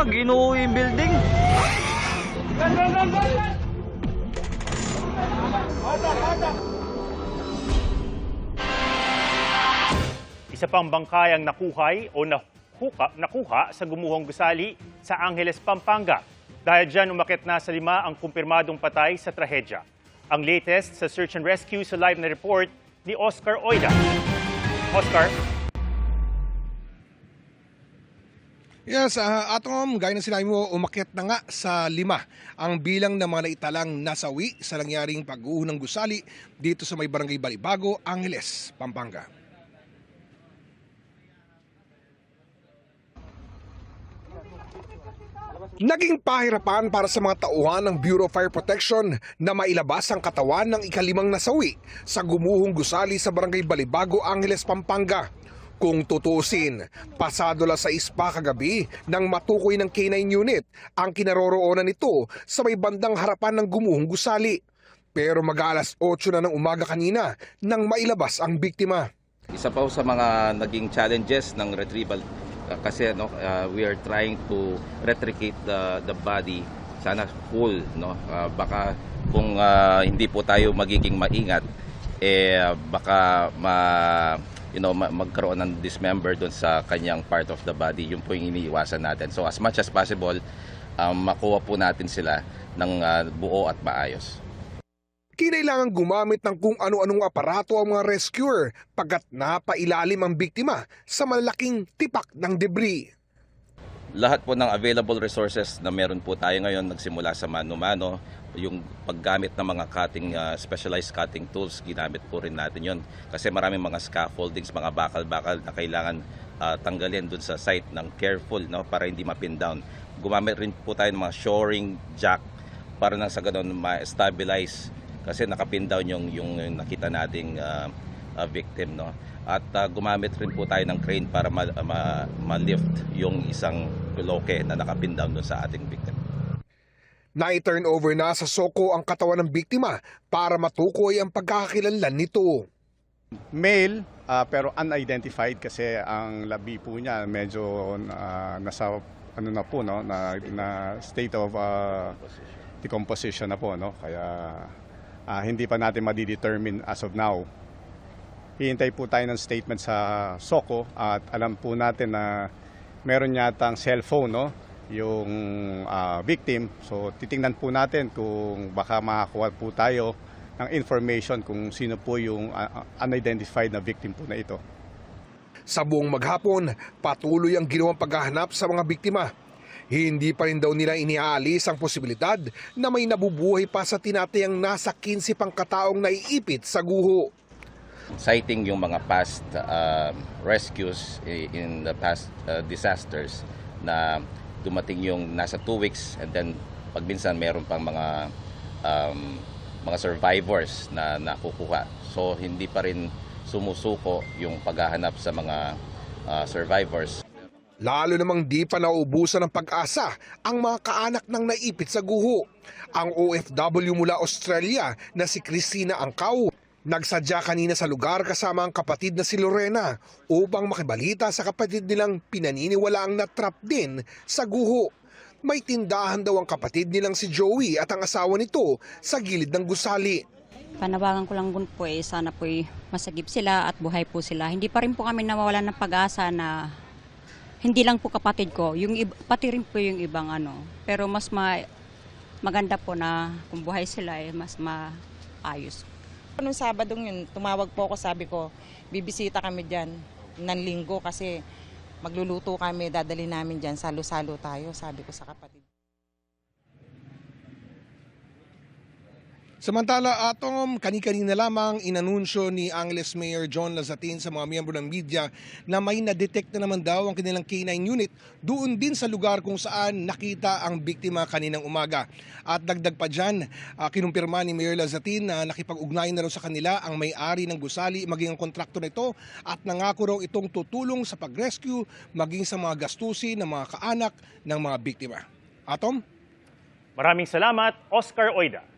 ginuho yung building. Isa pang bangkay ang nakuha sa gumuhong gusali sa Angeles, Pampanga. Dahil dyan, umakyat na sa 5 ang kumpirmadong patay sa trahedya. Ang latest sa search and rescue sa live na report ni Oscar Oida. Oscar? Yes, Atom, gaya ng sinabi mo, umakyat na nga sa 5 ang bilang ng mga naitalang nasawi sa nangyaring pag-uho ng gusali dito sa may barangay Balibago, Angeles, Pampanga. Naging pahirapan para sa mga tauhan ng Bureau of Fire Protection na mailabas ang katawan ng ika-5 nasawi sa gumuhong gusali sa barangay Balibago, Angeles, Pampanga. Kung tutusin, pasado la 6 pa kagabi nang matukoy ng K9 unit ang kinaroroonan nito sa may bandang harapan ng gumuhong gusali. Pero mag-alas 8 na ng umaga kanina nang mailabas ang biktima. Isa pa sa mga naging challenges ng retrieval kasi we are trying to retricate the body, sana full, baka kung hindi po tayo magiging maingat baka magkaroon ng dismember doon sa kanyang part of the body. Yun po yung iniiwasan natin. So as much as possible, makuha po natin sila ng buo at maayos. Kinailangan gumamit ng kung ano-anong aparato ang mga rescuer pagkat napailalim ang biktima sa malalaking tipak ng debris. Lahat po ng available resources na meron po tayo ngayon, nagsimula sa mano-mano, yung paggamit ng mga specialized cutting tools, ginamit po rin natin yon. Kasi maraming mga scaffoldings, mga bakal-bakal na kailangan tanggalin dun sa site ng careful, para hindi mapin down. Gumamit rin po tayo ng mga shoring jack para nang sa ganun ma-stabilize kasi nakapin down yung nakita nating victim. At gumamit rin po tayo ng crane para ma-lift yung isang bloke na nakapin down dun sa ating victim. Na-turn over na sa SOCO ang katawan ng biktima para matukoy ang pagkakakilanlan nito. Male pero unidentified kasi ang labi po niya medyo nasa na state of decomposition na po, kaya hindi pa natin madidetermine as of now. Hihintay po tayo ng statement sa SOCO at alam po natin na meron yatang cellphone, yung victim. So titingnan po natin kung baka makakuha po tayo ng information kung sino po yung unidentified na victim po na ito. Sa buong maghapon, patuloy ang ginawang paghahanap sa mga biktima. Hindi pa rin daw nila iniaalis ang posibilidad na may nabubuhay pa sa tinatayang nasa 15 pang kataong naiipit sa guho. Citing yung mga past rescues in the past disasters na dumating yung nasa 2 weeks and then pag minsan meron pang mga survivors na nakukuha. So hindi pa rin sumusuko yung paghahanap sa mga survivors. Lalo namang di pa nauubusan ng pag-asa ang mga kaanak ng naipit sa guho. Ang OFW mula Australia na si Christina Angkaw nagsadya kanina sa lugar kasama ang kapatid na si Lorena upang makibalita sa kapatid nilang pinaniniwalaang na-trap din sa guho. May tindahan daw ang kapatid nilang si Joey at ang asawa nito sa gilid ng gusali. Panawagan ko lang po sana po masagip sila at buhay po sila. Hindi pa rin po kami nawawalan ng pag-asa na hindi lang po kapatid ko, pati rin po yung ibang Pero mas maganda po na kung buhay sila mas maayos. Noong Sabadong yun, tumawag po ako, sabi ko, bibisita kami dyan ng linggo kasi magluluto kami, dadali namin dyan, salo-salo tayo, sabi ko sa kapatid. Samantala, Atom, kani-kanina lamang inanunsyo ni Angeles Mayor John Lazatin sa mga miyembro ng media na may na-detect na naman daw ang kanilang K9 unit doon din sa lugar kung saan nakita ang biktima kaninang umaga. At dagdag pa dyan, kinumpirma ni Mayor Lazatin na nakipag-ugnayan na raw sa kanila ang may-ari ng gusali maging ang kontraktor nito at nangako raw itong tutulong sa pag-rescue maging sa mga gastusin ng mga kaanak ng mga biktima. Atom? Maraming salamat, Oscar Oida.